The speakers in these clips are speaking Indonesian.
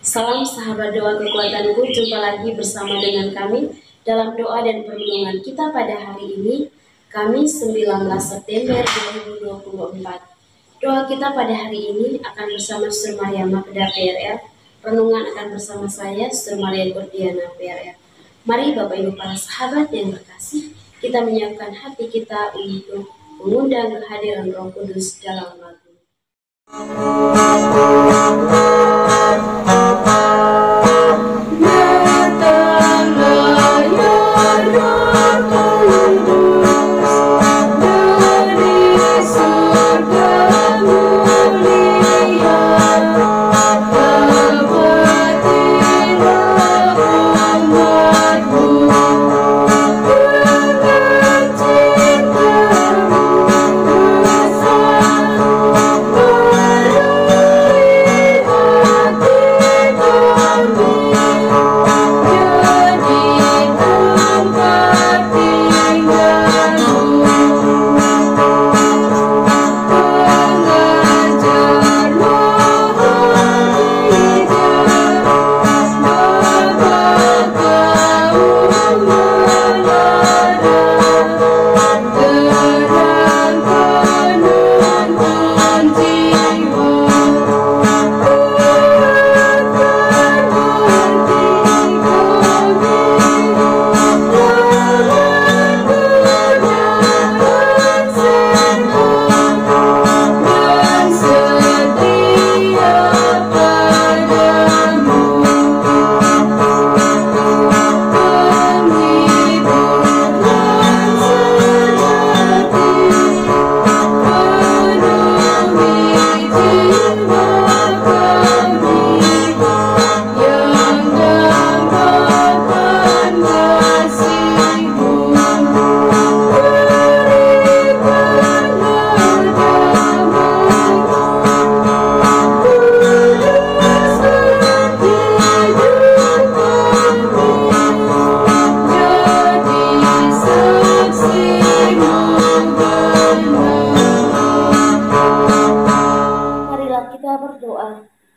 Salam sahabat doa kekuatanku, jumpa lagi bersama dengan kami dalam doa dan perlindungan kita pada hari ini, Kamis 19 September 2024. Doa kita pada hari ini akan bersama Suster Maria Magda PRR, renungan akan bersama saya, Suster Maria Gordiana PRR. Mari Bapak Ibu para sahabat yang terkasih, kita menyiapkan hati kita untuk mengundang kehadiran Roh Kudus dalam lagu.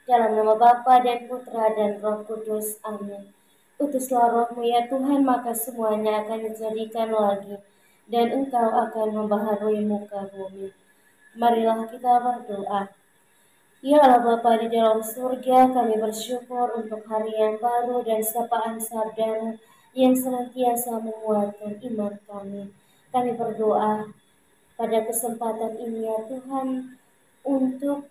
Dalam nama Bapa dan Putra dan Roh Kudus. Amin. Utuslah Roh-Mu ya Tuhan, maka semuanya akan dijadikan lagi, dan Engkau akan membaharui muka bumi. Marilah kita berdoa. Ya Allah Bapa di dalam surga, kami bersyukur untuk hari yang baru dan sapaan sabda-Mu yang senantiasa menguatkan iman kami. Kami berdoa pada kesempatan ini ya Tuhan, untuk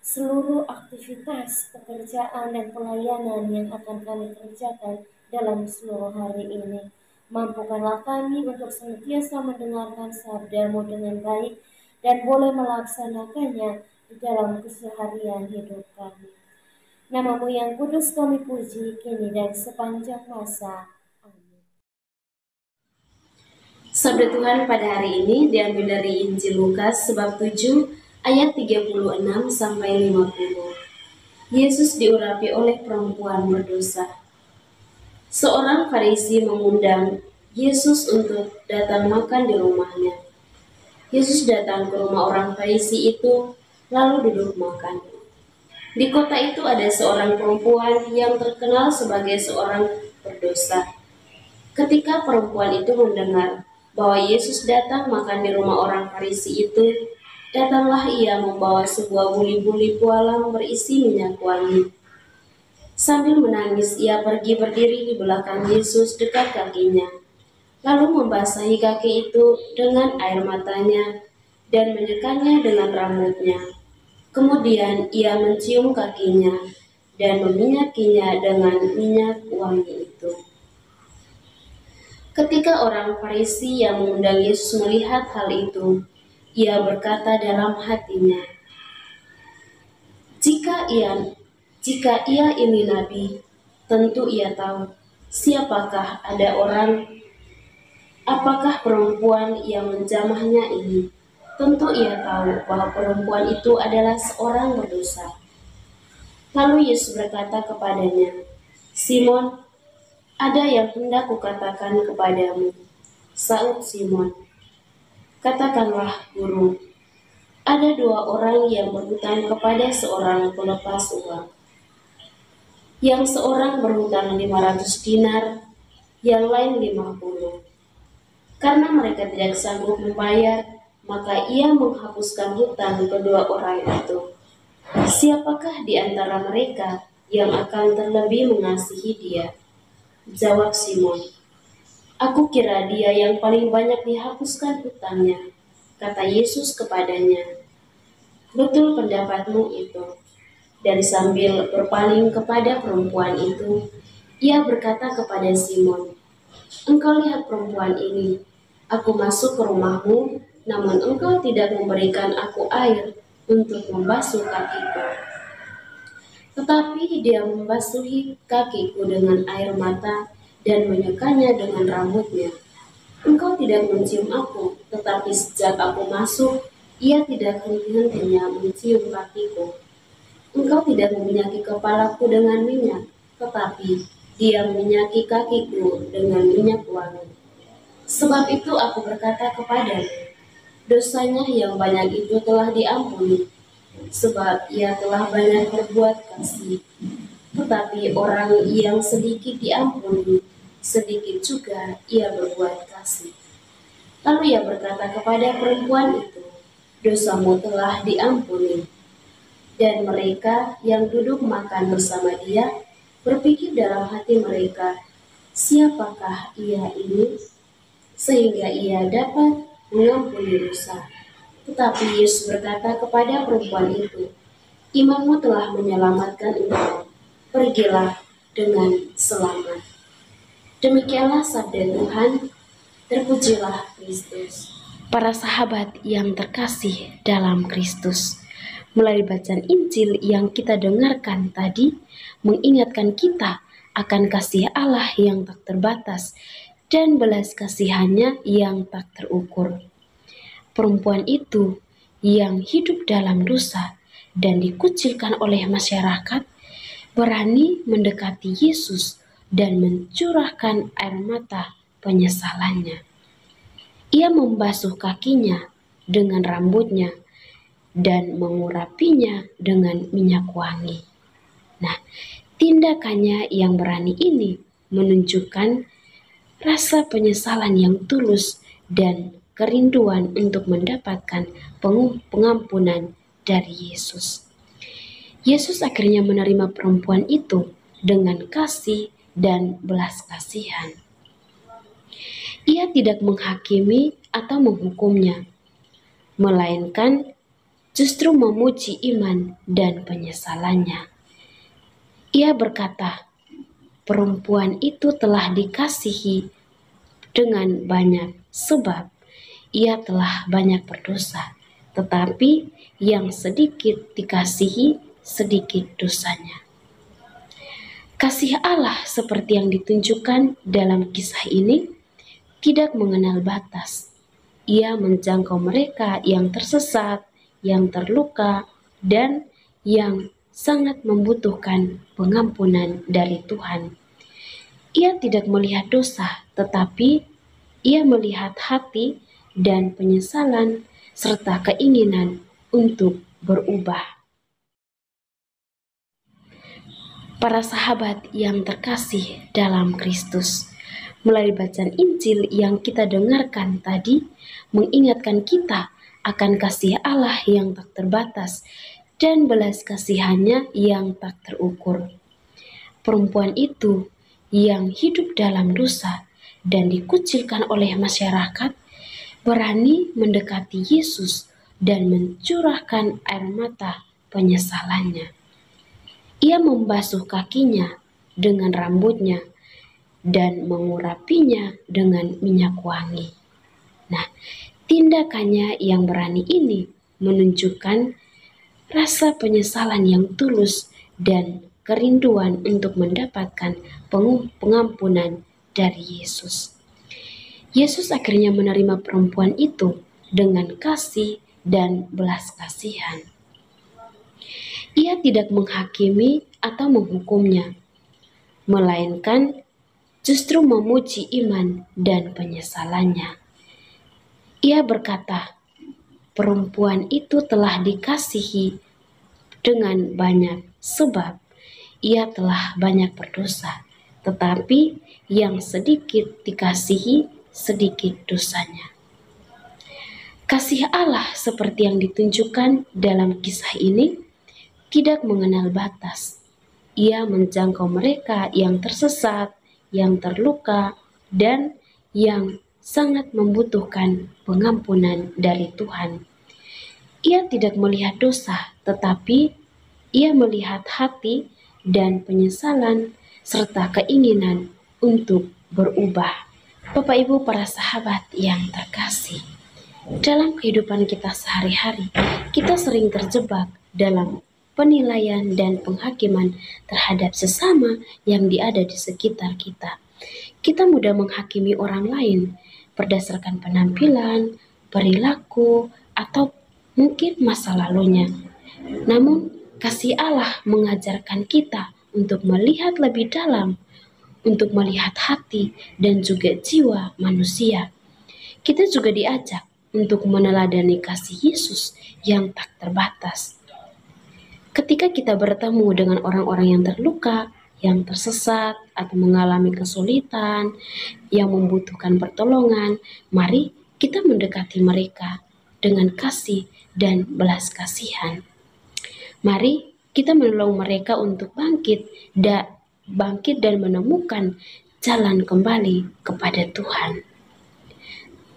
seluruh aktivitas pekerjaan dan pelayanan yang akan kami kerjakan dalam seluruh hari ini. Mampukanlah kami untuk senantiasa mendengarkan sabda-Mu dengan baik dan boleh melaksanakannya di dalam keseharian hidup kami. Nama-Mu yang kudus kami puji kini dan sepanjang masa. Amin. Sabda Tuhan pada hari ini diambil dari Injil Lukas bab 7 ayat 36 sampai 50. Yesus diurapi oleh perempuan berdosa. Seorang Farisi mengundang Yesus untuk datang makan di rumahnya. Yesus datang ke rumah orang Farisi itu, lalu duduk makan. Di kota itu ada seorang perempuan yang terkenal sebagai seorang berdosa. Ketika perempuan itu mendengar bahwa Yesus datang makan di rumah orang Farisi itu, datanglah ia membawa sebuah buli-buli pualam berisi minyak wangi. Sambil menangis, ia pergi berdiri di belakang Yesus dekat kakinya, lalu membasahi kaki itu dengan air matanya dan menyekannya dengan rambutnya. Kemudian ia mencium kakinya dan meminyakinya dengan minyak wangi itu. Ketika orang Farisi yang mengundang Yesus melihat hal itu, ia berkata dalam hatinya, jika ia ini nabi, tentu ia tahu siapakah apakah perempuan yang menjamahnya ini. Tentu ia tahu bahwa perempuan itu adalah seorang berdosa. Lalu Yesus berkata kepadanya, Simon, ada yang hendak kukatakan kepadamu. Saud Simon, katakanlah, Guru. Ada dua orang yang berhutang kepada seorang pelepas uang. Yang seorang berhutang 500 dinar, yang lain 50. Karena mereka tidak sanggup membayar, maka ia menghapuskan hutang kedua orang itu. Siapakah di antara mereka yang akan terlebih mengasihi dia? Jawab Simon, aku kira dia yang paling banyak dihapuskan hutangnya. Kata Yesus kepadanya, betul pendapatmu itu. Dan sambil berpaling kepada perempuan itu, ia berkata kepada Simon, engkau lihat perempuan ini, aku masuk ke rumahmu, namun engkau tidak memberikan aku air untuk membasuh kakiku. Tetapi dia membasuhi kakiku dengan air mata dan menyekanya dengan rambutnya. Engkau tidak mencium aku, tetapi sejak aku masuk, ia tidak henti-hentinya mencium kakiku. Engkau tidak meminyaki kepalaku dengan minyak, tetapi dia meminyaki kakiku dengan minyak wangi. Sebab itu aku berkata kepadanya, dosanya yang banyak itu telah diampuni, sebab ia telah banyak berbuat kasih. Tetapi orang yang sedikit diampuni, sedikit juga ia berbuat kasih. Lalu ia berkata kepada perempuan itu, dosamu telah diampuni. Dan mereka yang duduk makan bersama dia berpikir dalam hati mereka, siapakah ia ini? Sehingga ia dapat mengampuni dosa. Tetapi Yesus berkata kepada perempuan itu, imanmu telah menyelamatkan engkau. Pergilah dengan selamat. Demikianlah sabda Tuhan, terpujilah Kristus. Para sahabat yang terkasih dalam Kristus, melalui bacaan Injil yang kita dengarkan tadi, mengingatkan kita akan kasih Allah yang tak terbatas dan belas kasihannya yang tak terukur. Perempuan itu yang hidup dalam dosa dan dikucilkan oleh masyarakat, berani mendekati Yesus dan mencurahkan air mata penyesalannya. Ia membasuh kakinya dengan rambutnya dan mengurapinya dengan minyak wangi. Nah, tindakannya yang berani ini menunjukkan rasa penyesalan yang tulus dan kerinduan untuk mendapatkan pengampunan dari Yesus. Yesus akhirnya menerima perempuan itu dengan kasih dan belas kasihan. Ia tidak menghakimi atau menghukumnya, melainkan justru memuji iman dan penyesalannya. Ia berkata, perempuan itu telah dikasihi dengan banyak sebab ia telah banyak berdosa, tetapi yang sedikit dikasihi, sedikit dosanya. Kasih Allah seperti yang ditunjukkan dalam kisah ini tidak mengenal batas. Ia menjangkau mereka yang tersesat, yang terluka, dan yang sangat membutuhkan pengampunan dari Tuhan. Ia tidak melihat dosa, tetapi ia melihat hati dan penyesalan serta keinginan untuk berubah. Para sahabat yang terkasih dalam Kristus, melalui bacaan Injil yang kita dengarkan tadi, mengingatkan kita akan kasih Allah yang tak terbatas dan belas kasihannya yang tak terukur. Perempuan itu yang hidup dalam dosa dan dikucilkan oleh masyarakat, berani mendekati Yesus dan mencurahkan air mata penyesalannya. Ia membasuh kakinya dengan rambutnya dan mengurapinya dengan minyak wangi. Nah, tindakannya yang berani ini menunjukkan rasa penyesalan yang tulus dan kerinduan untuk mendapatkan pengampunan dari Yesus. Yesus akhirnya menerima perempuan itu dengan kasih dan belas kasihan. Ia tidak menghakimi atau menghukumnya, melainkan justru memuji iman dan penyesalannya. Ia berkata, perempuan itu telah dikasihi dengan banyak sebab ia telah banyak berdosa, tetapi yang sedikit dikasihi, sedikit dosanya. Kasih Allah seperti yang ditunjukkan dalam kisah ini tidak mengenal batas. Ia menjangkau mereka yang tersesat, yang terluka, dan yang sangat membutuhkan pengampunan dari Tuhan. Ia tidak melihat dosa, tetapi ia melihat hati dan penyesalan serta keinginan untuk berubah. Bapak Ibu para sahabat yang terkasih, dalam kehidupan kita sehari-hari, kita sering terjebak dalam penilaian dan penghakiman terhadap sesama yang ada di sekitar kita. Kita mudah menghakimi orang lain berdasarkan penampilan, perilaku, atau mungkin masa lalunya. Namun, kasih Allah mengajarkan kita untuk melihat lebih dalam, untuk melihat hati dan juga jiwa manusia. Kita juga diajak untuk meneladani kasih Yesus yang tak terbatas. Ketika kita bertemu dengan orang-orang yang terluka, yang tersesat, atau mengalami kesulitan, yang membutuhkan pertolongan, mari kita mendekati mereka dengan kasih dan belas kasihan. Mari kita menolong mereka untuk bangkit dan menemukan jalan kembali kepada Tuhan.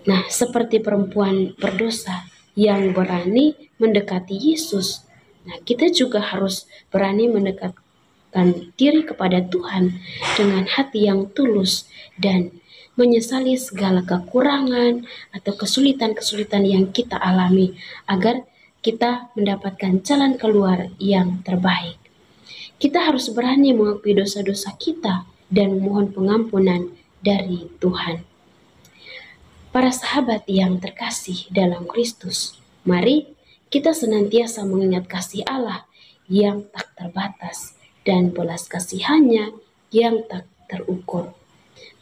Nah, seperti perempuan berdosa yang berani mendekati Yesus, nah kita juga harus berani mendekatkan diri kepada Tuhan dengan hati yang tulus dan menyesali segala kekurangan atau kesulitan-kesulitan yang kita alami agar kita mendapatkan jalan keluar yang terbaik. Kita harus berani mengakui dosa-dosa kita dan memohon pengampunan dari Tuhan. Para sahabat yang terkasih dalam Kristus, mari kita senantiasa mengingat kasih Allah yang tak terbatas dan belas kasihannya yang tak terukur.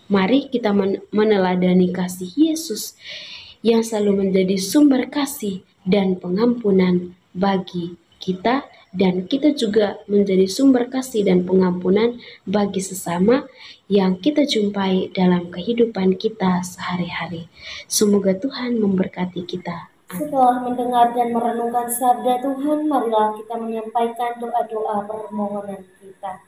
Mari kita meneladani kasih Yesus yang selalu menjadi sumber kasih dan pengampunan bagi kita, dan kita juga menjadi sumber kasih dan pengampunan bagi sesama yang kita jumpai dalam kehidupan kita sehari-hari. Semoga Tuhan memberkati kita. Setelah mendengar dan merenungkan sabda Tuhan, marilah kita menyampaikan doa-doa permohonan kita.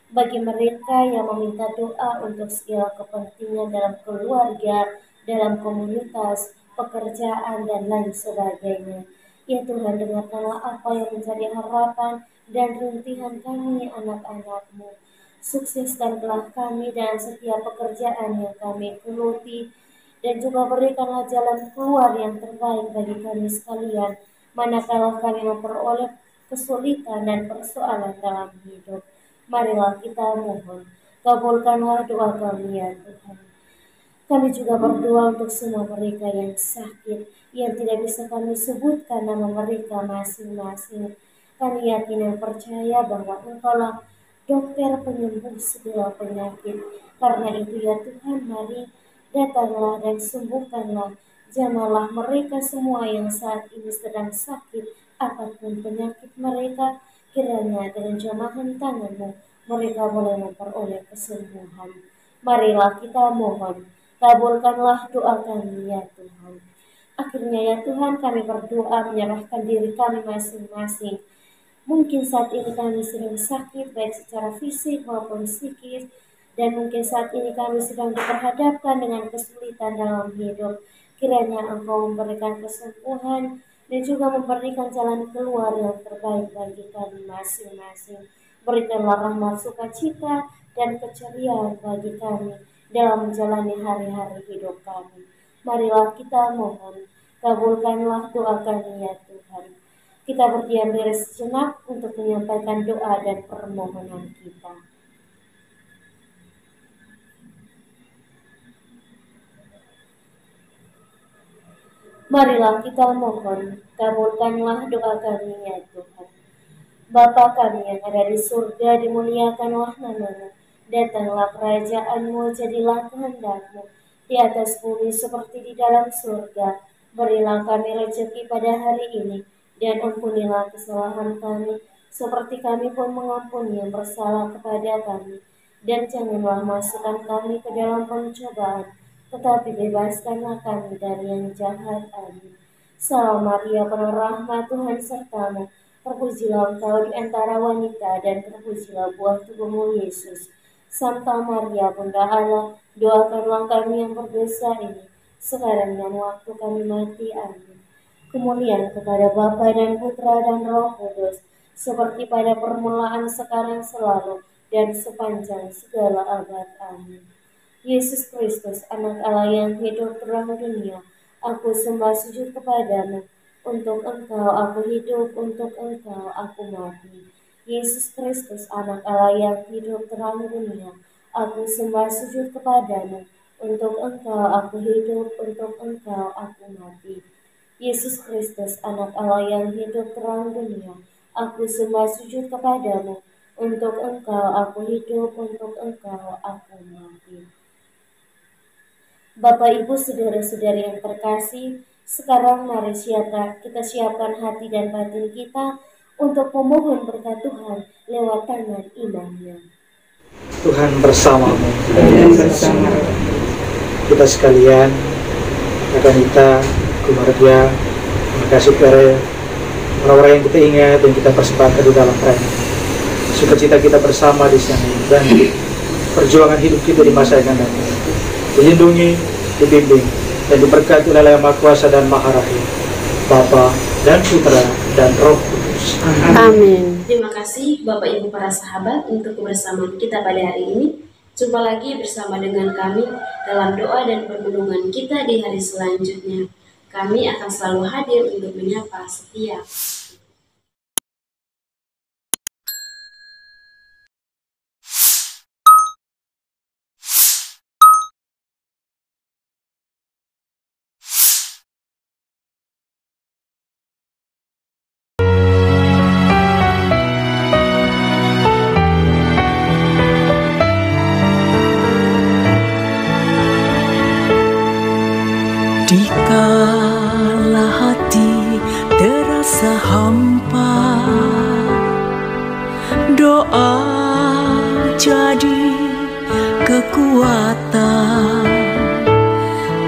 Bagi mereka yang meminta doa untuk segala kepentingan dalam keluarga, dalam komunitas, pekerjaan, dan lain sebagainya. Ya Tuhan, dengarkanlah apa yang menjadi harapan dan rintihan kami anak-anak-Mu. Sukseskanlah kami dalam setiap pekerjaan yang kami geluti, dan juga berikanlah jalan keluar yang terbaik bagi kami sekalian, manakala kami memperoleh kesulitan dan persoalan dalam hidup. Marilah kita mohon, kabulkanlah doa kami ya Tuhan. Kami juga berdoa untuk semua mereka yang sakit, yang tidak bisa kami sebutkan nama mereka masing-masing. Kami yakin dan percaya bahwa Engkaulah dokter penyembuh segala penyakit. Karena itu ya Tuhan, mari datanglah dan sembuhkanlah. Jamalah mereka semua yang saat ini sedang sakit, apapun penyakit mereka, kiranya dengan jamahan tangan-Mu mereka boleh memperoleh kesembuhan. Marilah kita mohon, kabulkanlah doa kami ya Tuhan. Akhirnya ya Tuhan, kami berdoa menyerahkan diri kami masing-masing. Mungkin saat ini kami sedang sakit, baik secara fisik maupun psikis, dan mungkin saat ini kami sedang diperhadapkan dengan kesulitan dalam hidup. Kiranya Engkau memberikan kesembuhan dan juga memberikan jalan keluar yang terbaik bagi kami masing-masing. Berikanlah rahmat sukacita dan keceriaan bagi kami dalam menjalani hari-hari hidup kami. Marilah kita mohon, kabulkanlah doa kami ya Tuhan. Kita berdiam diri sejenak untuk menyampaikan doa dan permohonan kita. Marilah kita mohon, kabulkanlah doa kami ya Tuhan. Bapa kami yang ada di surga, dimuliakanlah nama-Mu. Datanglah kerajaan-Mu, jadilah kehendak-Mu di atas bumi seperti di dalam surga. Berilah kami rezeki pada hari ini, dan ampunilah kesalahan kami, seperti kami pun mengampuni yang bersalah kepada kami. Dan janganlah masukkan kami ke dalam pencobaan, tetapi bebaskanlah kami dari yang jahat. Amin. Salam Maria, penuh rahmat, Tuhan sertamu. Terpujilah engkau di antara wanita, dan terpujilah buah tubuhmu, Yesus. Santa Maria, Bunda Allah, doakanlah kami yang berdosa ini, sekarang dan waktu kami mati. Amin. Kemuliaan kepada Bapa dan Putra dan Roh Kudus, seperti pada permulaan, sekarang, selalu, dan sepanjang segala abad. Amin. Yesus Kristus, Anak Allah yang hidup terang dunia, aku sembah sujud kepadamu. Untuk engkau aku hidup, untuk engkau aku mati. Yesus Kristus, Anak Allah yang hidup terang dunia, aku sembah sujud kepadamu. Untuk engkau aku hidup, untuk engkau aku mati. Yesus Kristus, Anak Allah yang hidup terang dunia, aku sembah sujud kepadamu. Untuk engkau aku hidup, untuk engkau aku mati. Bapak, Ibu, saudara-saudari yang terkasih, sekarang mari kita siapkan hati dan batin kita untuk memohon berkat Tuhan lewat tangan imamnya. Tuhan bersamamu. Kita sekalian, Aganita, keluarga, kasih kepada orang-orang yang kita ingat dan kita persembahkan di dalam perayaan sukacita kita bersama di sana, dan perjuangan hidup kita di masa yang akan datang dilindungi, dibimbing, dan diberkati oleh Allah yang Maha Kuasa dan Maha Rahim, Bapa dan Putra dan Roh Kudus. Amin. Terima kasih Bapak Ibu para sahabat untuk kebersamaan kita pada hari ini. Jumpa lagi bersama dengan kami dalam doa dan perlindungan kita di hari selanjutnya. Kami akan selalu hadir untuk menyapa setiap. Dikala hati terasa hampa, doa jadi kekuatan.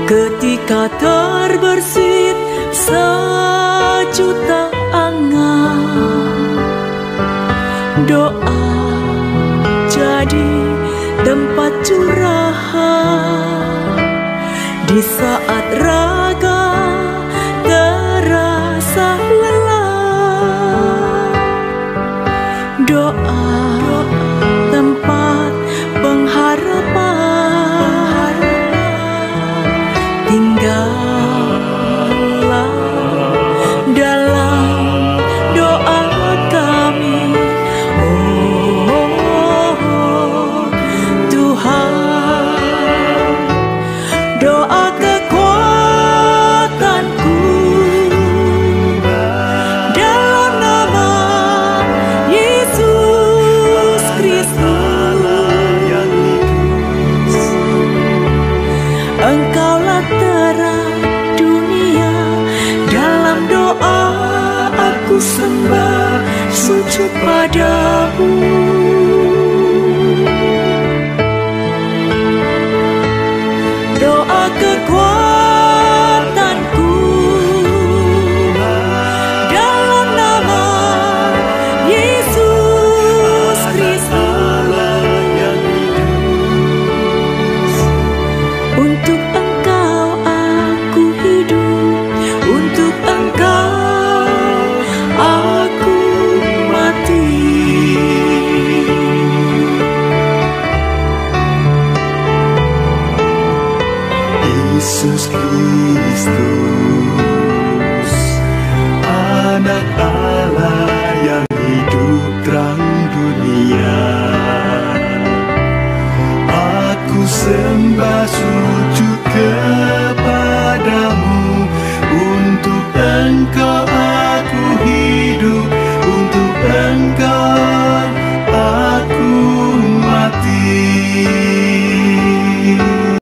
Ketika terbersit sejuta angan, doa jadi tempat curahan. Di saat raga terasa lelah, doa tempat pengharapan. Tinggallah dalam doa kami, oh Tuhan. Doa kekuatanku dalam nama Yesus Kristus. Engkaulah terang dunia, dalam doa aku sembah sujud padamu. Doa kekuatanku dalam nama Yesus Kristus. Untuk engkau aku hidup, untuk engkau aku mati. Yesus Kristus, Anak